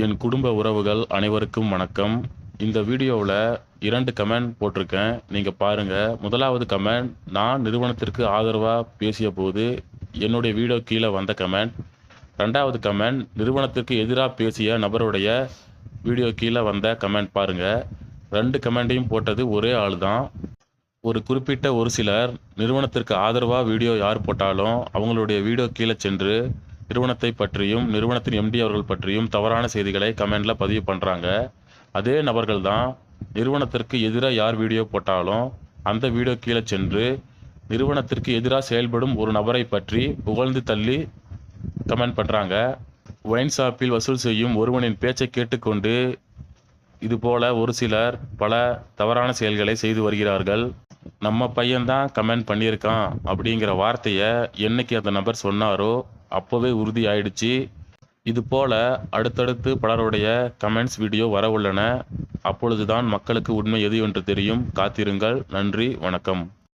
என் குடும்ப உறவுகள் அனைவருக்கும் வணக்கம். இந்த வீடியோவில் 2 கமெண்ட் போட்டிருக்கேன். நீங்கள் பாருங்கள். முதலாவது கமெண்ட், நான் நிறுவனத்திற்கு ஆதரவாக பேசிய போது என்னுடைய வீடியோ கீழே வந்த கமெண்ட். 2வது கமெண்ட், நிறுவனத்திற்கு எதிராக பேசிய நபருடைய வீடியோ கீழே வந்த கமெண்ட். பாருங்கள், 2 கமெண்ட்டையும் போட்டது ஒரே ஆள் தான். ஒரு குறிப்பிட்ட ஒரு சிலர் நிறுவனத்திற்கு ஆதரவாக வீடியோ யார் போட்டாலும் அவங்களுடைய வீடியோ கீழே சென்று நிறுவனத்தை பற்றியும் நிறுவனத்தின் எம்டி அவர்கள் பற்றியும் தவறான செய்திகளை கமெண்டில் பதிவு பண்ணுறாங்க. அதே நபர்கள் தான் நிறுவனத்திற்கு எதிராக யார் வீடியோ போட்டாலும் அந்த வீடியோ கீழே சென்று நிறுவனத்திற்கு எதிராக செயல்படும் ஒரு நபரை பற்றி புகழ்ந்து தள்ளி கமெண்ட் பண்ணுறாங்க. ஒயின் ஷாப்பில் வசூல் செய்யும் ஒருவனின் பேச்சை கேட்டுக்கொண்டு இதுபோல ஒரு சிலர் பல தவறான செயல்களை செய்து வருகிறார்கள். நம்ம பையன்தான் கமெண்ட் பண்ணியிருக்கான் அப்படிங்கிற வார்த்தையை என்னைக்கு அந்த நபர் சொன்னாரோ அப்போவே உறுதி ஆயிடுச்சு. இது போல அடுத்தடுத்து பலருடைய கமெண்ட்ஸ் வீடியோ வர உள்ளன. அப்பொழுதுதான் மக்களுக்கு உண்மை எது என்று தெரியும். காத்திருங்கள். நன்றி, வணக்கம்.